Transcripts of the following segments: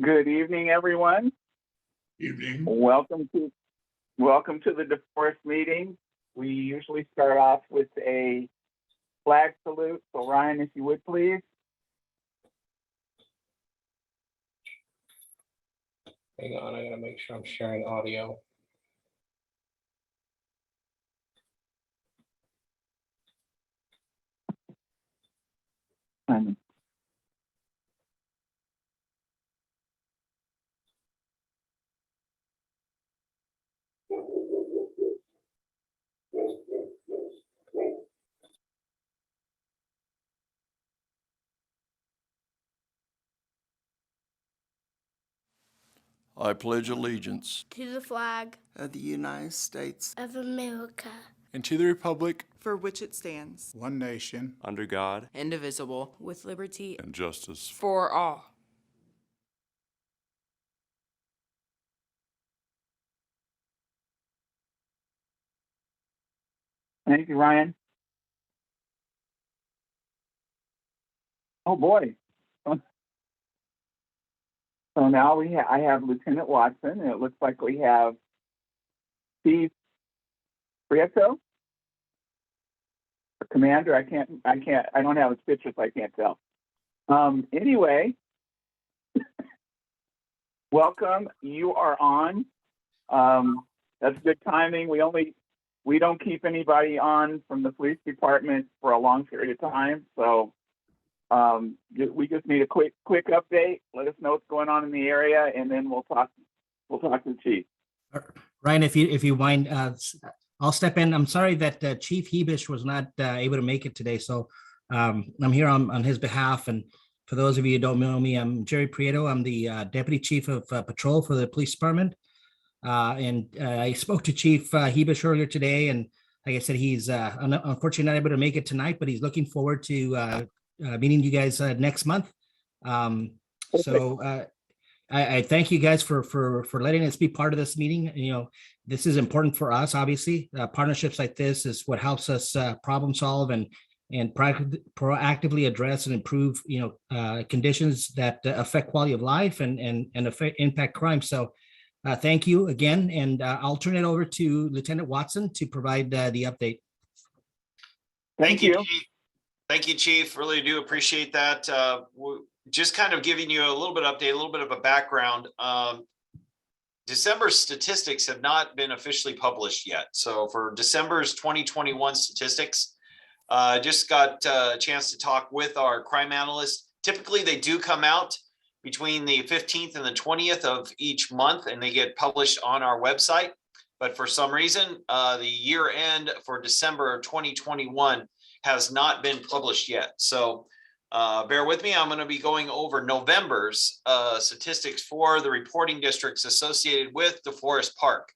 Good evening, everyone. Evening. Welcome to the DeForest meeting. We usually start off with a flag salute. So Ryan, if you would please. Hang on, I gotta make sure I'm sharing audio. I pledge allegiance to the flag of the United States of America and to the republic for which it stands, one nation, under God, indivisible, with liberty and justice for all. Thank you, Ryan. Oh boy. So now I have Lieutenant Watson, and it looks like we have Chief Prieto, or Commander. I don't have his picture, so I can't tell. Anyway, welcome. You are on. That's good timing. We don't keep anybody on from the police department for a long period of time, so we just need a quick update. Let us know what's going on in the area, and then we'll talk to the chief. Ryan, if you mind, I'll step in. I'm sorry that Chief Hebish was not able to make it today, so I'm here on his behalf. And for those of you who don't know me, I'm Jerry Prieto. I'm the Deputy Chief of Patrol for the Police Department. And I spoke to Chief Hebish earlier today, and like I said, he's unfortunately not able to make it tonight, but he's looking forward to meeting you guys next month. So I thank you guys for letting us be part of this meeting. You know, this is important for us, obviously. Partnerships like this is what helps us problem solve and proactively address and improve, conditions that affect quality of life and impact crime. So thank you again, and I'll turn it over to Lieutenant Watson to provide the update. Thank you. Chief. Thank you, Chief. Really do appreciate that. Just kind of giving you a little bit of update, a little bit of a background. December's statistics have not been officially published yet. So for December's 2021 statistics, just got a chance to talk with our crime analyst. Typically, they do come out between the 15th and the 20th of each month, and they get published on our website. But for some reason, the year end for December of 2021 has not been published yet. So bear with me. I'm going to be going over November's statistics for the reporting districts associated with DeForest Park.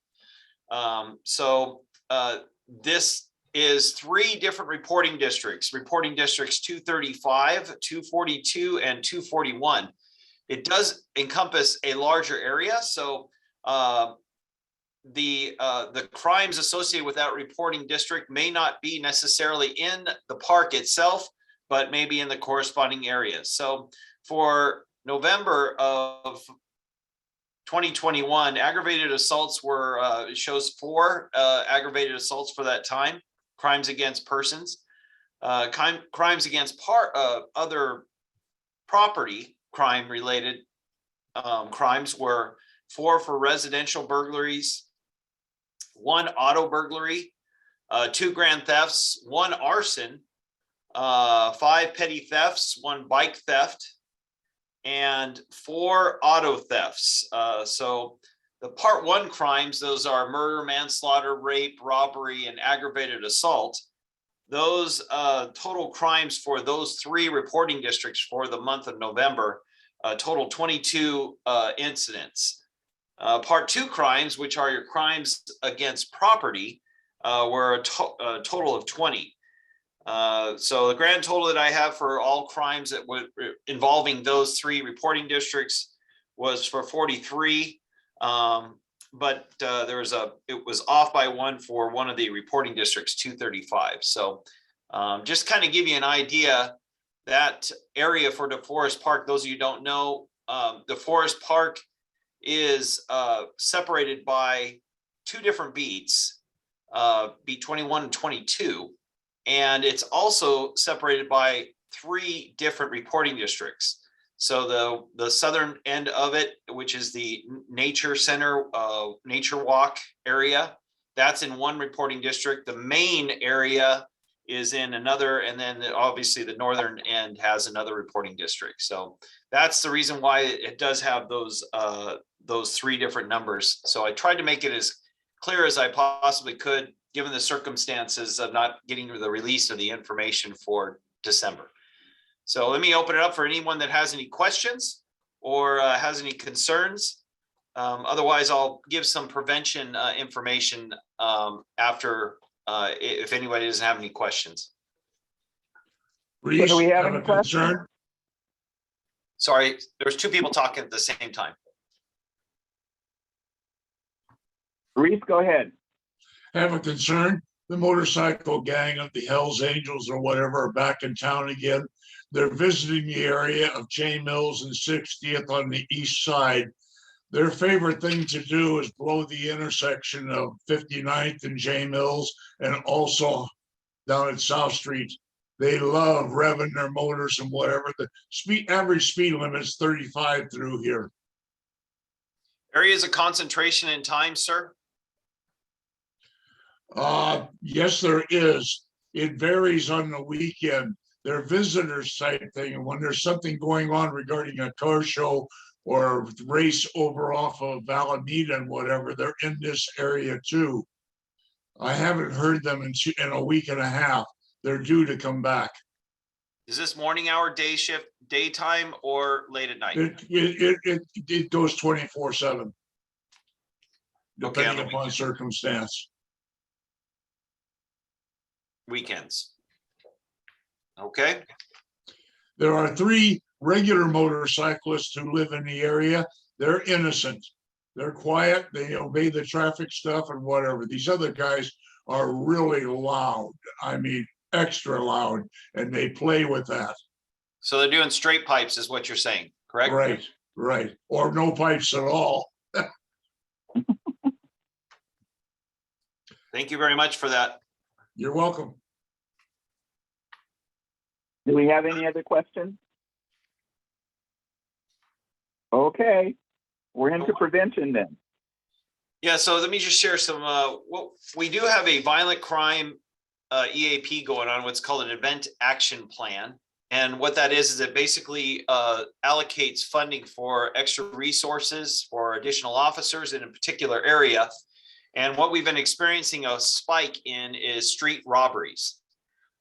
This is 3 different reporting districts 235, 242, and 241. It does encompass a larger area. So the crimes associated with that reporting district may not be necessarily in the park itself, but maybe in the corresponding areas. So for November of 2021, aggravated assaults were, it shows 4 aggravated assaults for that time, crimes against persons, crimes against other property crime related crimes were 4 for residential burglaries, 1 auto burglary, 2 grand thefts, 1 arson, 5 petty thefts, 1 bike theft, and 4 auto thefts. So the part 1 crimes, those are murder, manslaughter, rape, robbery, and aggravated assault. Those total crimes for those 3 reporting districts for the month of November, total 22 incidents. Part 2 crimes, which are your crimes against property, were a total of 20. So the grand total that I have for all crimes that were involving those 3 reporting districts was for 43. But it was off by 1 for one of the reporting districts, 235. So just kind of give you an idea, that area for DeForest Park, those of you who don't know, the Forest Park is separated by two different beats, beat 21 and 22. And it's also separated by three different reporting districts. So the southern end of it, which is the nature center, nature walk area, that's in one reporting district. The main area is in another, and then obviously the northern end has another reporting district. So that's the reason why it does have those three different numbers. So I tried to make it as clear as I possibly could, given the circumstances of not getting the release of the information for December. So let me open it up for anyone that has any questions or has any concerns. Otherwise, I'll give some prevention information after if anybody doesn't have any questions. Reese, do we have have any a concern? Sorry, there's two people talking at the same time. Reese, go ahead. Have a concern. The motorcycle gang of the Hells Angels or whatever are back in town again. They're visiting the area of J Mills and 60th on the east side. Their favorite thing to do is blow the intersection of 59th and J Mills and also down at South Street. They love revving their motors and whatever. The average speed limit is 35 through here. Areas of concentration in time, sir? Yes, there is. It varies on the weekend. They're visitors type thing. And when there's something going on regarding a car show or race over off of Alameda and whatever, they're in this area too. I haven't heard them in a week and a half. They're due to come back. Is this morning hour, day shift, daytime, or late at night? It goes 24/7. Okay, on Depending the upon weekend. circumstance. Weekends. Okay, There are 3 regular motorcyclists who live in the area. They're innocent. They're quiet. They obey the traffic stuff and whatever. These other guys are really loud. I mean, extra loud, and they play with that. so they're doing straight pipes is what you're saying, correct? Right, right. Or no pipes at all. Thank you very much for that. You're welcome. Do we have any other questions? Okay, we're into prevention then. Yeah, so let me just share some, we do have a violent crime EAP going on, what's called an event action plan. And what that is it basically allocates funding for extra resources for additional officers in a particular area. And what we've been experiencing a spike in is street robberies.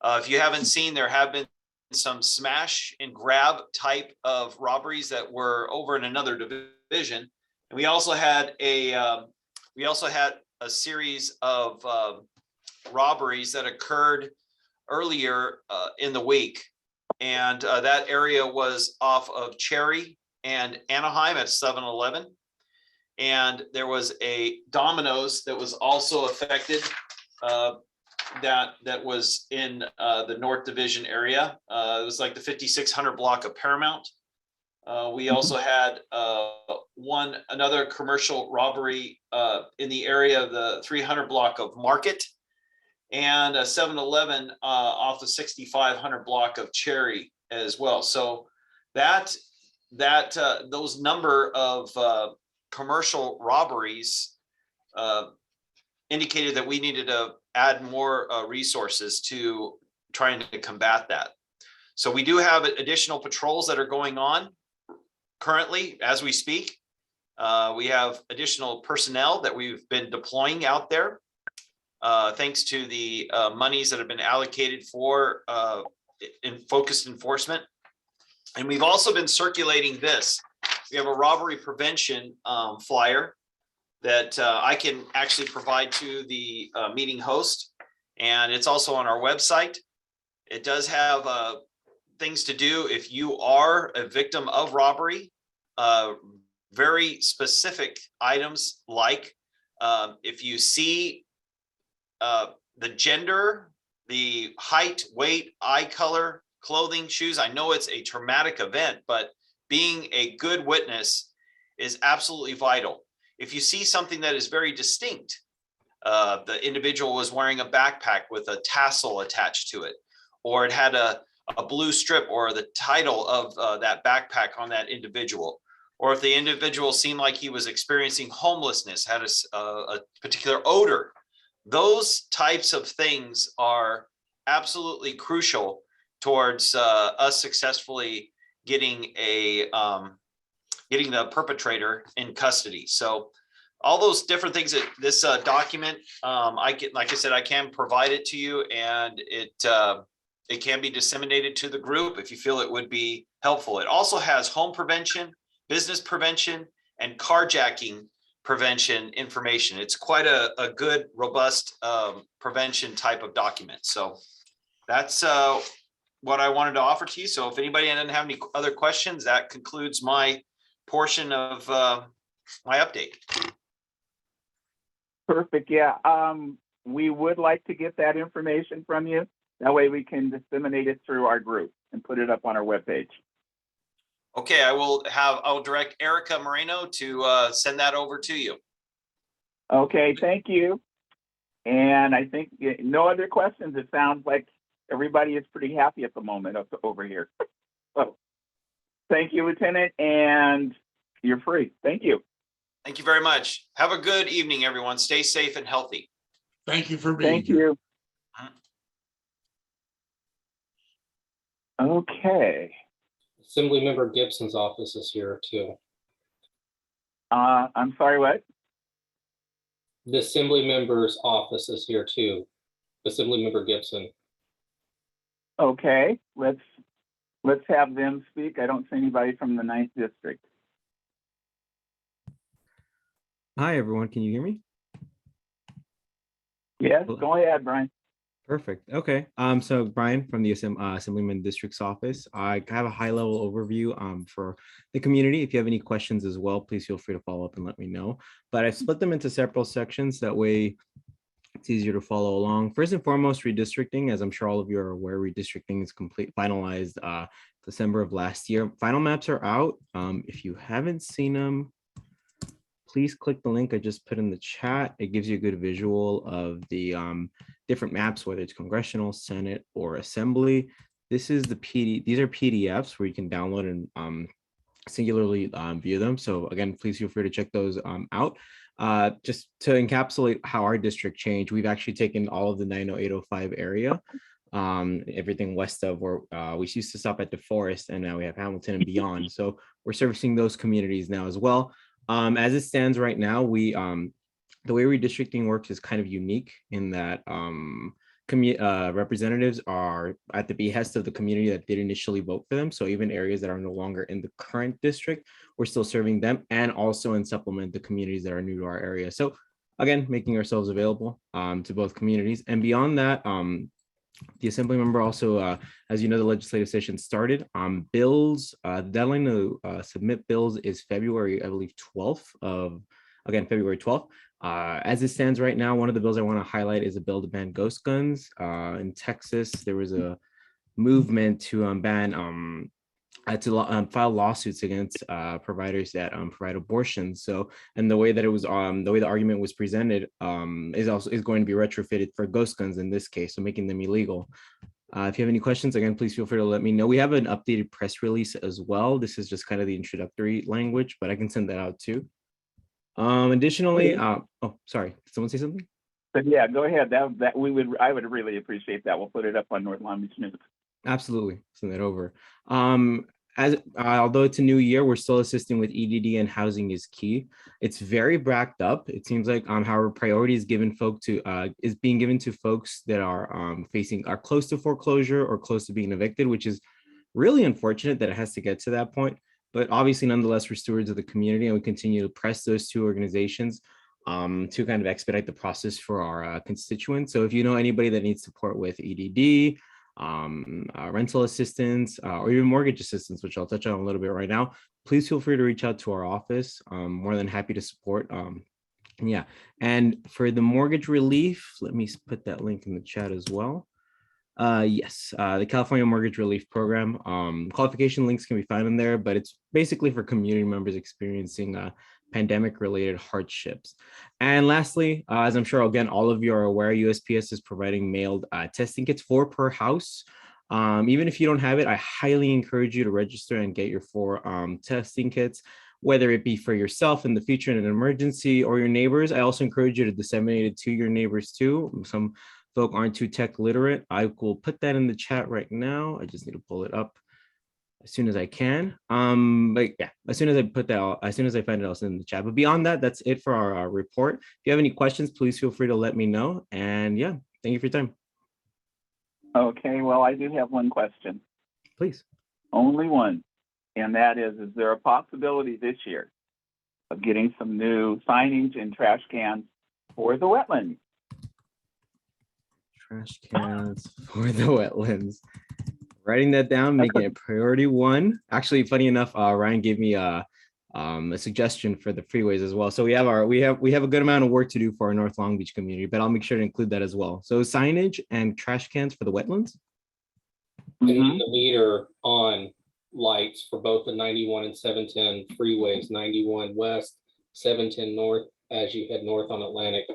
If you haven't seen, there have been some smash and grab type of robberies that were over in another division. And we also had a series of robberies that occurred earlier in the week. And that area was off of Cherry and Anaheim at 7-Eleven. And there was a Domino's that was also affected that was in the North Division area. It was like the 5600 block of Paramount. We also had another commercial robbery in the area of the 300 block of Market, and a 7-Eleven off the 6500 block of Cherry as well. So those number of commercial robberies indicated that we needed to add more resources to trying to combat that. So we do have additional patrols that are going on currently as we speak. We have additional personnel that we've been deploying out there thanks to the monies that have been allocated for focused enforcement. And we've also been circulating this. We have a robbery prevention flyer that I can actually provide to the meeting host. And it's also on our website. It does have things to do if you are a victim of robbery, very specific items like if you see the gender, the height, weight, eye color, clothing, shoes. I know it's a traumatic event, but being a good witness is absolutely vital. If you see something that is very distinct, the individual was wearing a backpack with a tassel attached to it, or it had a blue strip or the title of that backpack on that individual, or if the individual seemed like he was experiencing homelessness, had a particular odor, those types of things are absolutely crucial towards us successfully getting getting the perpetrator in custody. So all those different things that this document, like I said, I can provide it to you, and it can be disseminated to the group if you feel it would be helpful. It also has home prevention, business prevention, and carjacking prevention information. It's quite a good, robust prevention type of document. So that's what I wanted to offer to you. So if anybody doesn't have any other questions, that concludes my portion of my update. Perfect. Yeah. We would like to get that information from you. That way we can disseminate it through our group and put it up on our webpage. Okay, I'll direct Erica Moreno to send that over to you. Okay, thank you. And I think no other questions. It sounds like everybody is pretty happy at the moment over here. So thank you, Lieutenant, and you're free. Thank you. Thank you very much. Have a good evening, everyone. Stay safe and healthy. Thank you for being Thank here. you. Okay. Assemblymember Gibson's office is here too. I'm sorry, what? The Assemblymember's office is here too. Assemblymember Gibson. Okay, let's have them speak. I don't see anybody from the 9th district. Hi, everyone. Can you hear me? Yes, Hello. go ahead, Brian. Perfect. Okay. So Brian from the Assemblyman District's office. I have a high-level overview for the community. If you have any questions as well, please feel free to follow up and let me know. But I've split them into several sections. That way it's easier to follow along. First and foremost, redistricting. As I'm sure all of you are aware, redistricting is finalized December of last year. Final maps are out. If you haven't seen them, please click the link I just put in the chat. It gives you a good visual of the different maps, whether it's congressional, Senate, or Assembly. This is these are PDFs where you can download and singularly view them. So again, please feel free to check those out. Just to encapsulate how our district changed, we've actually taken all of the 90805 area, everything west of where we used to stop at DeForest, and now we have Hamilton and beyond. So we're servicing those communities now as well. As it stands right now, the way redistricting works is kind of unique in that representatives are at the behest of the community that did initially vote for them. So even areas that are no longer in the current district, we're still serving them, and also in supplement the communities that are new to our area. So again, making ourselves available to both communities. And beyond that, the assembly member also, as you know, the legislative session started. Bills, the deadline to submit bills is February, I believe, 12th of, again, February 12th. As it stands right now, one of the bills I want to highlight is a bill to ban ghost guns. In Texas, there was a movement to ban, file lawsuits against providers that provide abortions. So, and the way that it was, the way the argument was presented is going to be retrofitted for ghost guns in this case, so making them illegal. If you have any questions, again, please feel free to let me know. We have an updated press release as well. This is just kind of the introductory language, but I can send that out too. Additionally, oh, sorry, did someone say something? But yeah, go ahead. I would really appreciate that. We'll put it up on North Long Beach News. Absolutely, send that over. Although it's a new year, we're still assisting with EDD, and housing is key. It's very backed up. It seems like our priority is being given to folks that are are close to foreclosure or close to being evicted, which is really unfortunate that it has to get to that point. But obviously, nonetheless, we're stewards of the community, and we continue to press those two organizations to kind of expedite the process for our constituents. So if you know anybody that needs support with EDD, rental assistance, or even mortgage assistance, which I'll touch on a little bit right now, please feel free to reach out to our office. More than happy to support. And for the mortgage relief, let me put that link in the chat as well. Yes, the California Mortgage Relief Program. Qualification links can be found in there, but it's basically for community members experiencing pandemic-related hardships. And lastly, as I'm sure again all of you are aware, USPS is providing mailed testing kits, 4 per house. Even if you don't have it, I highly encourage you to register and get your 4 testing kits, whether it be for yourself in the future in an emergency or your neighbors. I also encourage you to disseminate it to your neighbors too. Some folk aren't too tech literate. I will put that in the chat right now. I just need to pull it up as soon as I can. But yeah, as soon as I put that out, as soon as I find it, I'll send it in the chat. But beyond that, that's it for our report. If you have any questions, please feel free to let me know. And yeah, thank you for your time. Okay, well, I do have one question, Please. only one. And that is there a possibility this year of getting some new signage and trash cans for the wetlands? Trash cans for the wetlands. Writing that down, making it priority 1. Actually, funny enough, Ryan gave me a suggestion for the freeways as well. So we have a good amount of work to do for our North Long Beach community, but I'll make sure to include that as well. So signage and trash cans for the wetlands. And Mhm. then the meter on lights for both the 91 and 710 freeways, 91 west, 710 north, as you head north on Atlantic,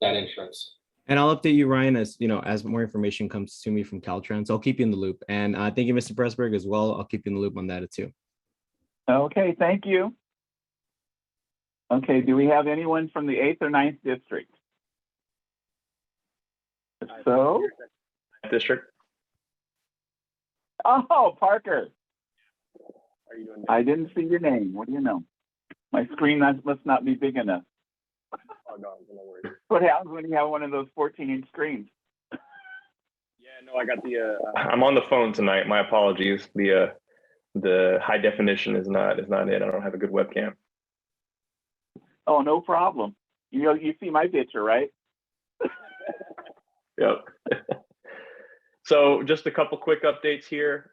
that entrance. And I'll update you, Ryan, as you know, as more information comes to me from Caltrans. I'll keep you in the loop. And thank you, Mr. Pressburg, as well. I'll keep you in the loop on that too. Okay, thank you. Okay, do we have anyone from the 8th or 9th district? If so, District. oh, Parker, How are you doing? I didn't see your name. What do you know? My screen must not be big enough. Oh, no worries. What happens when you have one of those 14-inch screens? Yeah, no, I got the. I'm on the phone tonight. My apologies. The high definition is not it. I don't have a good webcam. Oh, no problem. You see my picture, right? Yep. So just a couple quick updates here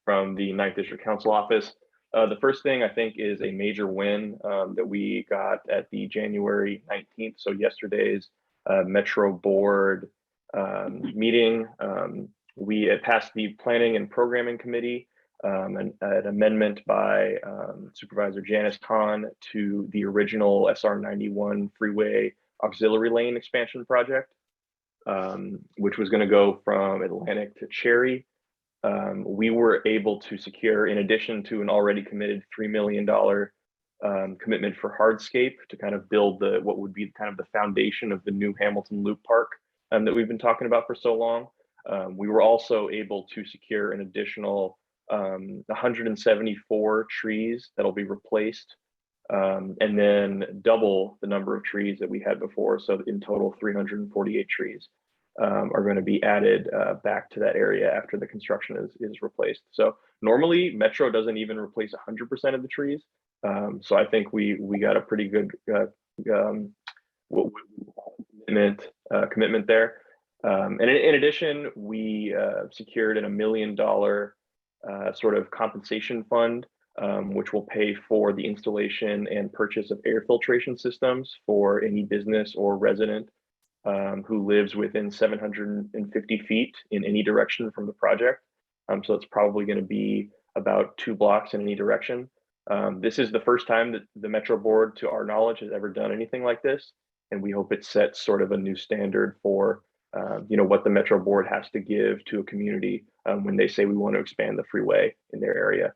from the 9th District Council office. The first thing I think is a major win that we got at the January 19th, so yesterday's Metro Board meeting. We had passed the Planning and Programming Committee, an amendment by Supervisor Janice Hahn to the original SR 91 freeway auxiliary lane expansion project, which was going to go from Atlantic to Cherry. We were able to secure, in addition to an already committed $3 million commitment for hardscape to kind of build what would be kind of the foundation of the new Hamilton Loop Park that we've been talking about for so long. We were also able to secure an additional 174 trees that'll be replaced, and then double the number of trees that we had before. So in total, 348 trees are going to be added back to that area after the construction is replaced. So normally Metro doesn't even replace 100% of the trees. So I think we got a pretty good commitment there. And in addition, we secured $1 million sort of compensation fund, which will pay for the installation and purchase of air filtration systems for any business or resident who lives within 750 feet in any direction from the project. So it's probably going to be about 2 blocks in any direction. This is the first time that the Metro Board, to our knowledge, has ever done anything like this. And we hope it sets sort of a new standard for what the Metro Board has to give to a community when they say we want to expand the freeway in their area.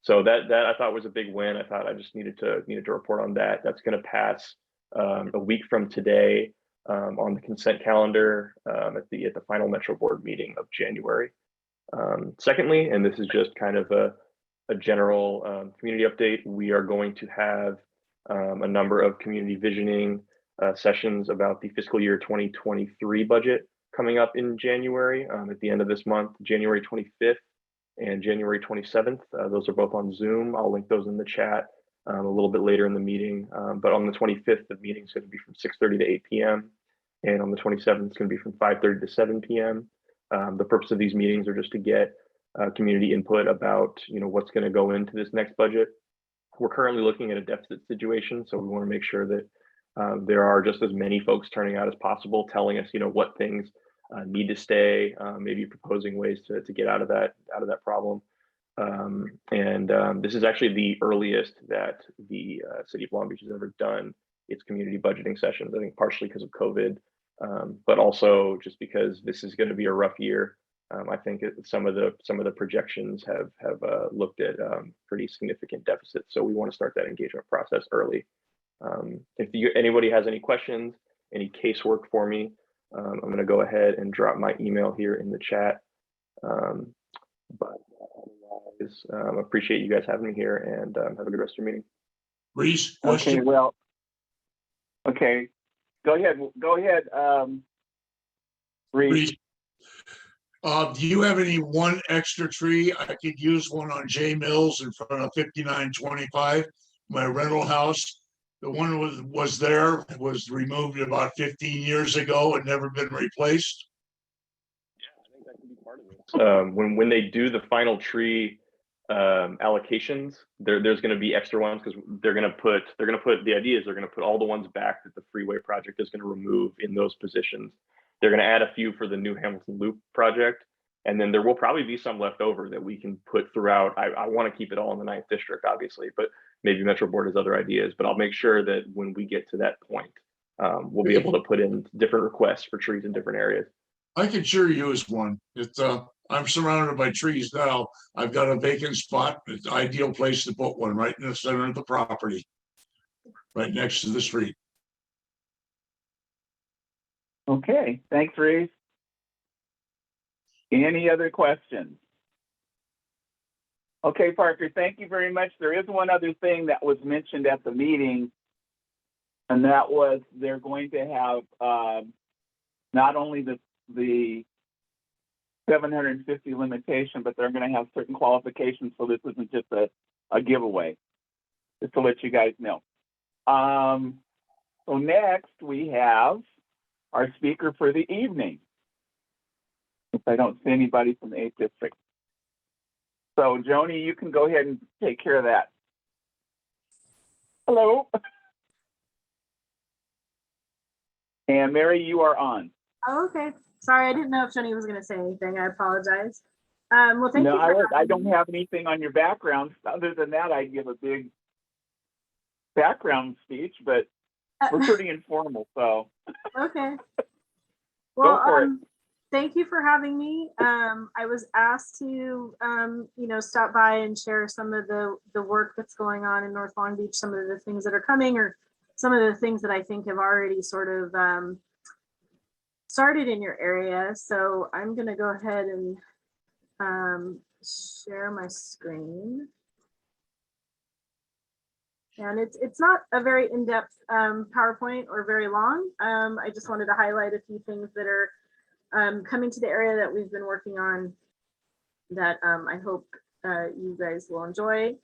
So that I thought was a big win. I thought I just needed to report on that. That's going to pass a week from today on the consent calendar at the final Metro Board meeting of January. Secondly, and this is just kind of a general community update, we are going to have a number of community visioning sessions about the fiscal year 2023 budget coming up in January at the end of this month, January 25th and January 27th. Those are both on Zoom. I'll link those in the chat a little bit later in the meeting. But on the 25th, the meeting is going to be from 6:30 to 8 p.m. And on the 27th, it's going to be from 5:30 to 7 p.m. The purpose of these meetings are just to get community input about what's going to go into this next budget. We're currently looking at a deficit situation, so we want to make sure that there are just as many folks turning out as possible, telling us what things need to stay, maybe proposing ways to get out of that problem. This is actually the earliest that the city of Long Beach has ever done its community budgeting sessions. I think partially because of COVID, but also just because this is going to be a rough year. I think some of the projections have looked at pretty significant deficits. So we want to start that engagement process early. If anybody has any questions, any casework for me, I'm going to go ahead and drop my email here in the chat. But otherwise, appreciate you guys having me here, and have a good rest of your meeting. Reese, Okay, question? well, okay, go ahead, Reese. Reese, do you have any one extra tree? I could use one on J Mills in front of 5925, my rental house. The one was there, was removed about 15 years ago and never been replaced. I think that could be part of it. When they do the final tree allocations, there's going to be extra ones, because they're going to put the idea is they're going to put all the ones back that the freeway project is going to remove in those positions. They're going to add a few for the new Hamilton Loop project, and then there will probably be some left over that we can put throughout. I want to keep it all in the 9th district, obviously, but maybe Metro Board has other ideas. But I'll make sure that when we get to that point, we'll be able to put in different requests for trees in different areas. I could sure use one. I'm surrounded by trees now. I've got a vacant spot. It's an ideal place to put one, right in the center of the property, right next to the street. Okay, thanks, Reese. Any other questions? Okay, Parker, thank you very much. There is one other thing that was mentioned at the meeting, and that was they're going to have not only the 750 limitation, but they're going to have certain qualifications, so this isn't just a giveaway, just to let you guys know. So next we have our speaker for the evening. If I don't see anybody from the 8th district. So Joni, you can go ahead and take care of that. Hello. And Mary, you are on. Oh, okay. Sorry, I didn't know if Jenny was going to say anything. I apologize. Well, thank you. I don't have anything on your background. Other than that, I give a big background speech, but we're pretty informal, so. Okay. Go for it. Thank you for having me. I was asked to, stop by and share some of the work that's going on in North Long Beach, some of the things that are coming, or some of the things that I think have already sort of started in your area. So I'm going to go ahead and share my screen. And it's not a very in-depth PowerPoint or very long. I just wanted to highlight a few things that are coming to the area that we've been working on that I hope you guys will enjoy.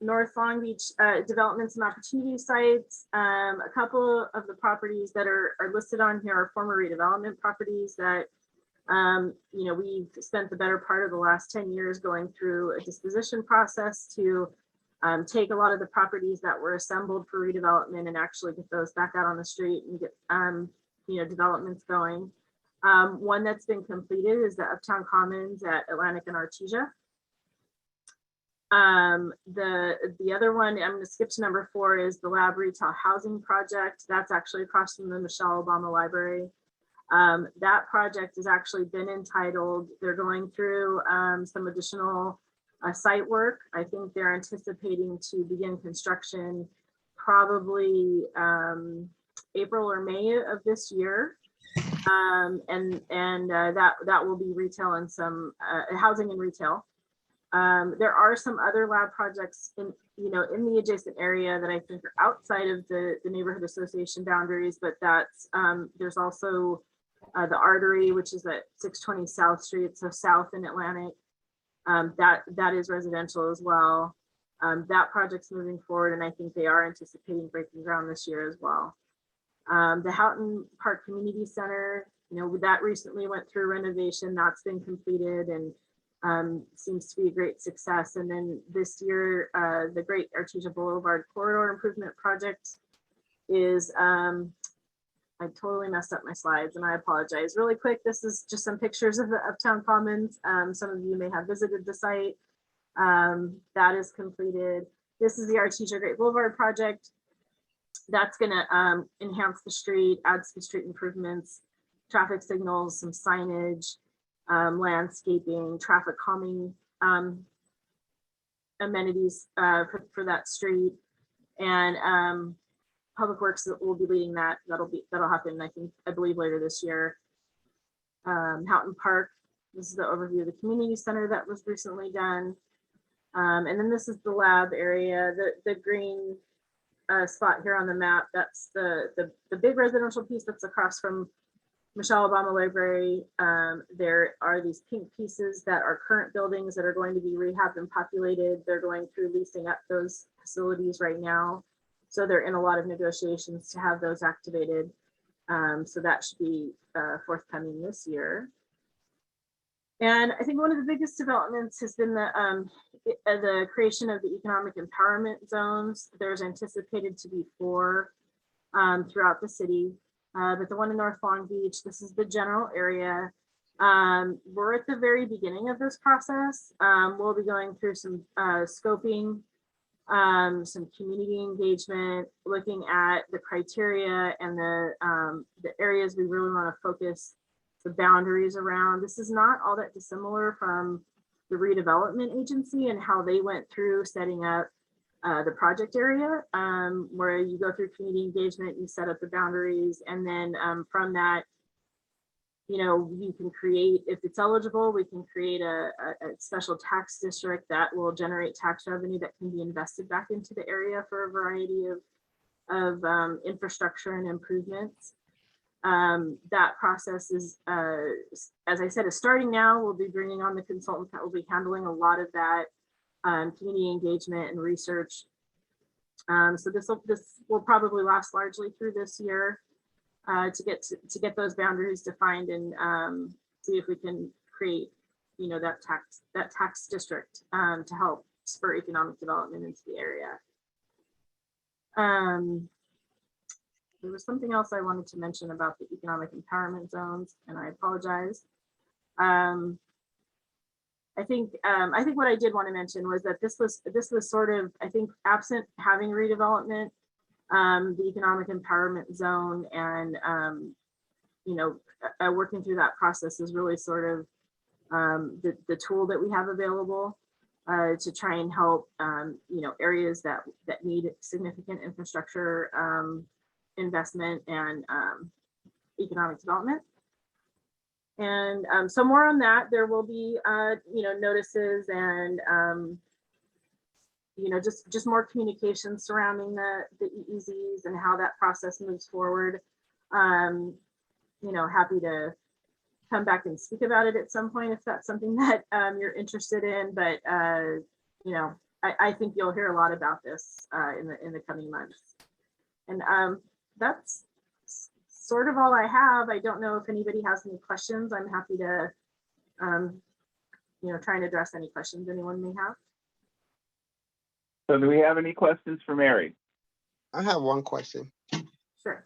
North Long Beach developments and opportunity sites. A couple of the properties that are listed on here are former redevelopment properties that we've spent the better part of the last 10 years going through a disposition process to take a lot of the properties that were assembled for redevelopment and actually get those back out on the street and get developments going. One that's been completed is the Uptown Commons at Atlantic and Artesia. The other one, I'm going to skip to number 4, is the Lab Retail Housing Project. That's actually across from the Michelle Obama Library. That project has actually been entitled. They're going through some additional site work. I think they're anticipating to begin construction probably April or May of this year. That will be retail and some housing and retail. There are some other lab projects in the adjacent area that I think are outside of the neighborhood association boundaries, but that's there's also the Artery, which is at 620 South Street, so south in Atlantic. That is residential as well. That project's moving forward, and I think they are anticipating breaking ground this year as well. The Houghton Park Community Center, that recently went through renovation. That's been completed and seems to be a great success. And then this year, the Great Artesia Boulevard Corridor Improvement Project is I totally messed up my slides and I apologize. Really quick, this is just some pictures of the Uptown Commons. Some of you may have visited the site. That is completed. This is the Our Teacher Great Boulevard project. That's gonna enhance the street, add some street improvements, traffic signals, some signage, landscaping, traffic calming amenities for that street. And Public Works will be leading that. That'll happen, I believe later this year. Houghton Park, this is the overview of the community center that was recently done. And then this is the lab area, the green spot here on the map. That's the big residential piece that's across from Michelle Obama Library. There are these pink pieces that are current buildings that are going to be rehabbed and populated. They're going through leasing up those facilities right now. So they're in a lot of negotiations to have those activated. So that should be forthcoming this year. And I think one of the biggest developments has been the creation of the economic empowerment zones. There's anticipated to be 4 throughout the city. But the one in North Long Beach, this is the general area. We're at the very beginning of this process. We'll be going through some scoping, some community engagement, looking at the criteria and the areas we really want to focus the boundaries around. This is not all that dissimilar from the redevelopment agency and how they went through setting up the project area, where you go through community engagement, you set up the boundaries, and then from that, you can create, if it's eligible, we can create a special tax district that will generate tax revenue that can be invested back into the area for a variety of infrastructure and improvements. That process is, as I said, is starting now. We'll be bringing on the consultant that will be handling a lot of that community engagement and research. So this will probably last largely through this year to get those boundaries defined and see if we can create, that tax district to help spur economic development into the area. There was something else I wanted to mention about the economic empowerment zones, and I apologize. I think what I did want to mention was that this was sort of, I think, absent having redevelopment, the economic empowerment zone, and working through that process is really sort of the tool that we have available to try and help areas that need significant infrastructure investment and economic development. And so more on that, there will be, notices and, just more communication surrounding the EEZs and how that process moves forward. Happy to come back and speak about it at some point if that's something that you're interested in. But, I think you'll hear a lot about this in the coming months. And that's sort of all I have. I don't know if anybody has any questions. I'm happy to, try and address any questions anyone may have. So do we have any questions for Mary? I have one question. Sure.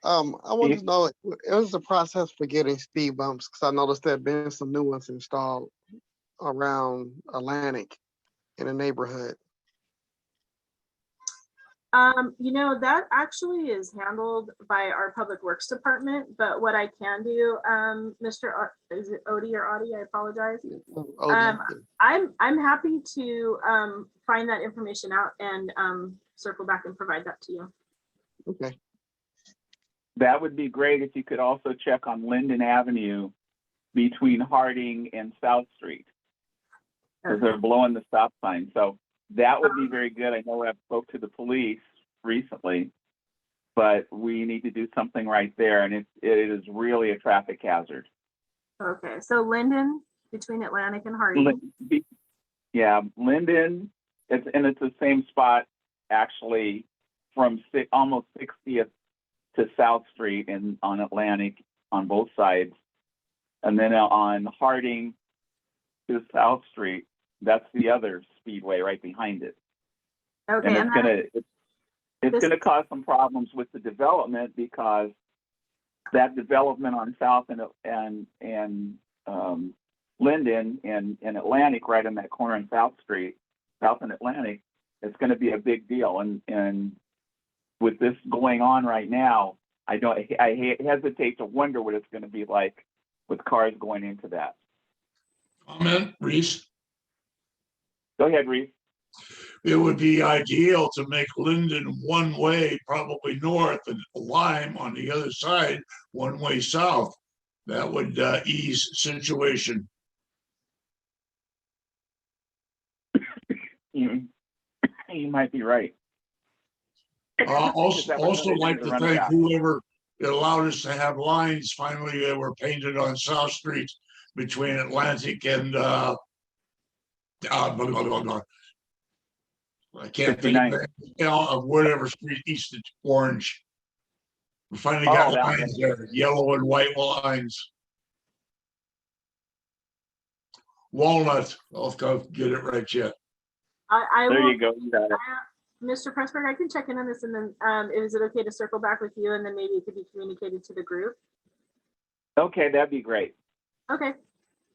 I wanted to know, it was the process for getting speed bumps, because I noticed there have been some new ones installed around Atlantic in the neighborhood. That actually is handled by our Public Works Department, but what I can do, Mr. Is it Odie or Audie? I apologize. I'm happy to find that information out and circle back and provide that to you. Okay. That would be great if you could also check on Linden Avenue between Harding and South Street, because they're blowing the stop sign. So that would be very good. I know I've spoke to the police recently, but we need to do something right there. And it is really a traffic hazard. Okay, so Linden between Atlantic and Harding. Yeah, Linden, it's the same spot actually from almost 60th to South Street and on Atlantic on both sides. And then on Harding to South Street, that's the other speedway right behind it. Okay, and it's gonna cause some problems with the development because that development on South and Linden and Atlantic, right in that corner in South Street, South and Atlantic, it's going to be a big deal. And with this going on right now, I hesitate to wonder what it's going to be like with cars going into that. Comment, Reese? Go ahead, Reese. It would be ideal to make Linden one way, probably north, and Lime on the other side, one way south. That would ease situation. You might be right. Also like to thank whoever allowed us to have lines finally that were painted on South Street between Atlantic and blah, blah, blah, blah. I can't think of whatever street east of Orange. We finally got lines there, yellow and white lines. Walnut, I'll go get it right yet. There you go. You got it. Mr. Pressburg, I can check in on this, and then is it okay to circle back with you, and then maybe it could be communicated to the group? Okay, that'd be great. Okay.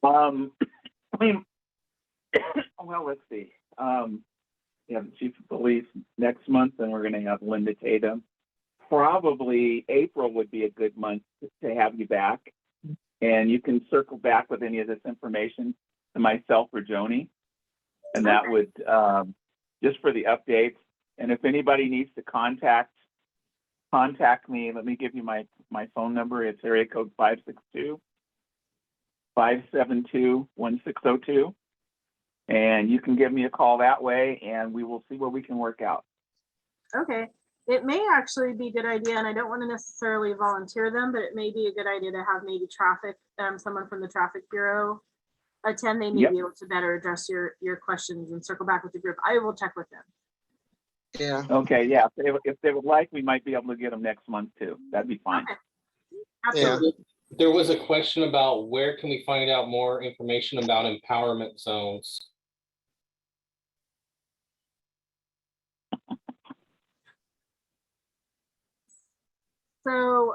I mean, well, let's see. We have the chief of police next month, and we're going to have Linda Tatum. Probably April would be a good month to have you back, and you can circle back with any of this information to myself or Joni, and that would just for the updates. And if anybody needs to contact me, let me give you my phone number. It's area code 562-572-1602. And you can give me a call that way, and we will see what we can work out. Okay. It may actually be a good idea, and I don't want to necessarily volunteer them, but it may be a good idea to have maybe traffic, someone from the traffic bureau attend. They may be able to better address your questions and circle back with the group. I will check with them. Yeah. Okay. Yeah. If they would like, we might be able to get them next month too. That'd be fine. Okay. Absolutely. There was a question about where can we find out more information about empowerment zones? So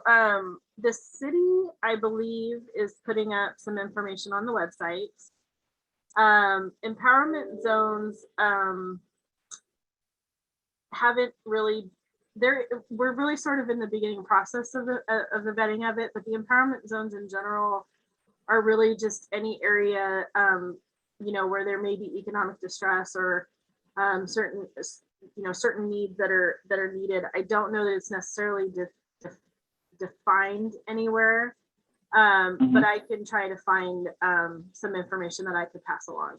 the city, I believe, is putting up some information on the website. Empowerment zones haven't really, we're really sort of in the beginning process of the vetting of it, but the empowerment zones in general are really just any area, where there may be economic distress or certain needs that are needed. I don't know that it's necessarily defined anywhere, but I can try to find some information that I could pass along.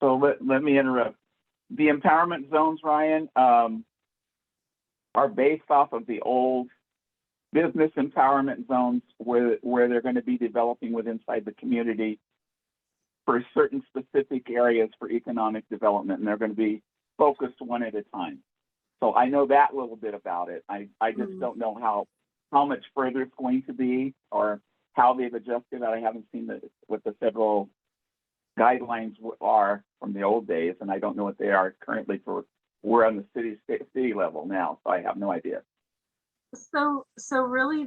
So let me interrupt. The empowerment zones, Ryan, are based off of the old business empowerment zones where they're going to be developing inside the community for certain specific areas for economic development, and they're going to be focused one at a time. So I know that little bit about it. I just don't know how much further it's going to be or how they've adjusted. I haven't seen what the federal guidelines are from the old days, and I don't know what they are currently we're on the city level now, so I have no idea. So really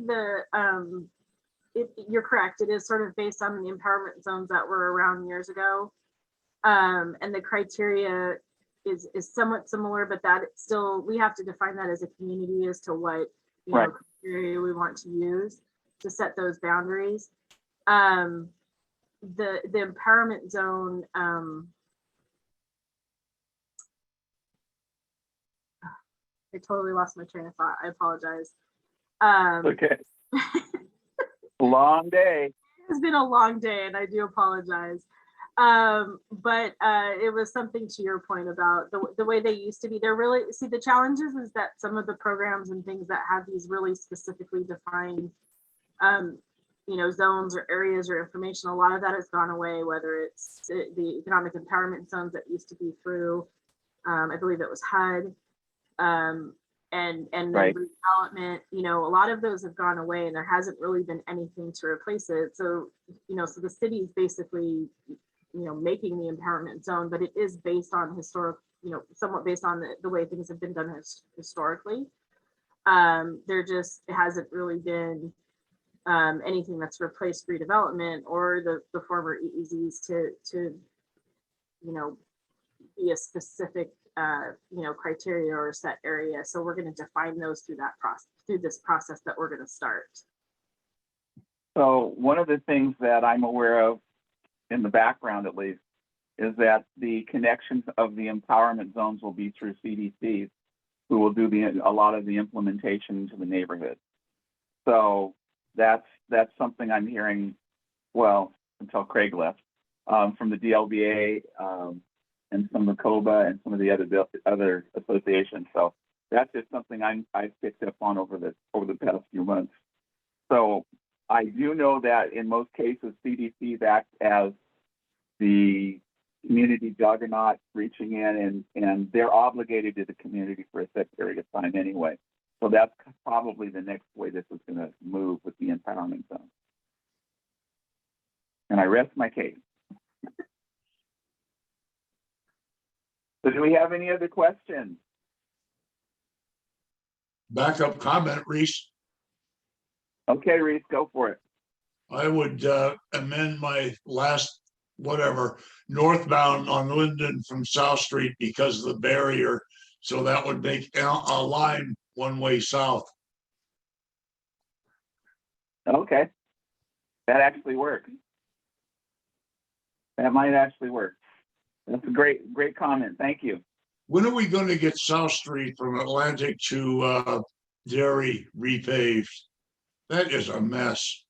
you're correct. It is sort of based on the empowerment zones that were around years ago. And the criteria is somewhat similar, but that still, we have to define that as a community as to what criteria we want to use to set those boundaries. The empowerment zone, I totally lost my train of thought. I apologize. Okay. Long day. It's been a long day, and I do apologize. But it was something to your point about the way they used to be. They're really, see, the challenges is that some of the programs and things that have these really specifically defined zones or areas or information, a lot of that has gone away, whether it's the economic empowerment zones that used to be through, I believe it was HUD, and right. Redevelopment, a lot of those have gone away, and there hasn't really been anything to replace it. So, so the city is basically, making the empowerment zone, but it is based on somewhat based on the way things have been done historically. It hasn't really been anything that's replaced redevelopment or the former EEZs to be a specific criteria or set area. So we're going to define those through this process that we're going to start. So one of the things that I'm aware of, in the background at least, is that the connections of the empowerment zones will be through CDCs, who will do a lot of the implementation into the neighborhood. So that's something I'm hearing, well, until Craig left, from the DLBA and some of the COBA and some of the other associations. So that's just something I've picked up on over the past few months. So I do know that in most cases, CDCs act as the community juggernaut reaching in, and they're obligated to the community for a set period of time anyway. So that's probably the next way this is going to move with the empowerment zone. And I rest my case. So do we have any other questions? Backup comment, Reese. Okay, Reese, go for it. I would amend my last northbound on Linden from South Street because of the barrier. So that would make a line one way south. Okay, that actually works. That might actually work. That's a great comment. Thank you. When are we going to get South Street from Atlantic to Dairy repaved? That is a mess.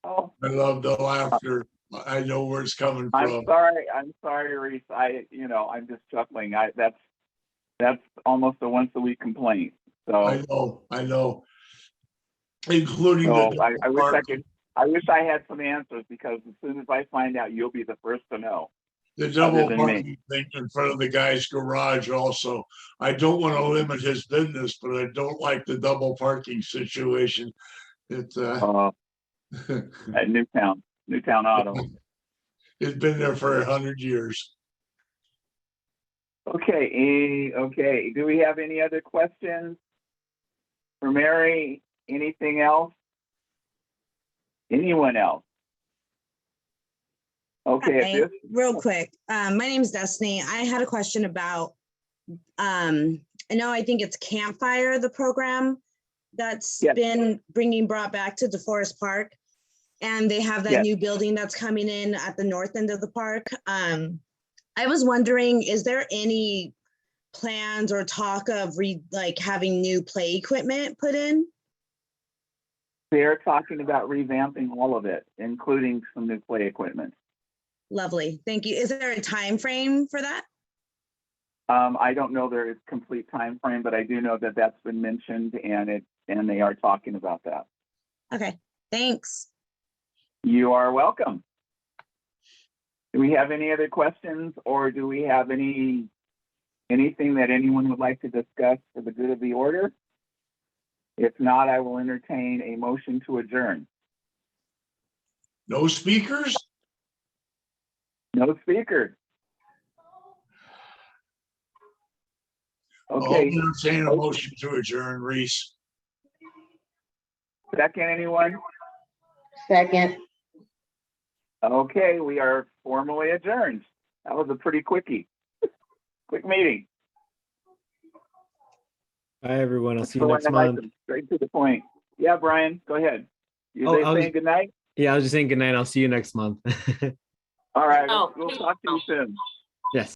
Oh, I love the laughter. I know where it's coming I'm from. sorry, Reese. I'm just chuckling. That's almost a once a week complaint. So I know. Including so the I wish I had some answers, because as soon as I find out, you'll be the first to know. double than parking thing in front of the guy's garage also. I don't want to limit his business, but I don't like the double parking situation. It's At Newtown Auto. It's been there for 100 years. Okay, do we have any other questions for Mary? Anything else? Anyone else? Okay, Hi, real quick. My name's Destiny. I had a question about, I think it's Campfire, the program that's been brought back to DeForest Park. And they have that new building that's coming in at the north end of the park. I was wondering, is there any plans or talk of having new play equipment put in? They're talking about revamping all of it, including some new play equipment. Lovely, thank you. Is there a time frame for that? I don't know their complete time frame, but I do know that that's been mentioned, and they are talking about that. Okay, thanks. You are welcome. Do we have any other questions, or do we have anything that anyone would like to discuss for the good of the order? If not, I will entertain a motion to adjourn. No speakers? No speakers. I'll Okay. entertain a motion to adjourn, Reese. Second, anyone? Second. Okay, we are formally adjourned. That was a pretty quickie. Quick meeting. Bye, everyone. I'll see you next month. Straight to the point. Yeah, Brian, go ahead. You saying good night? Yeah, I was just saying good night. I'll see you next month. All right, we'll talk to you soon.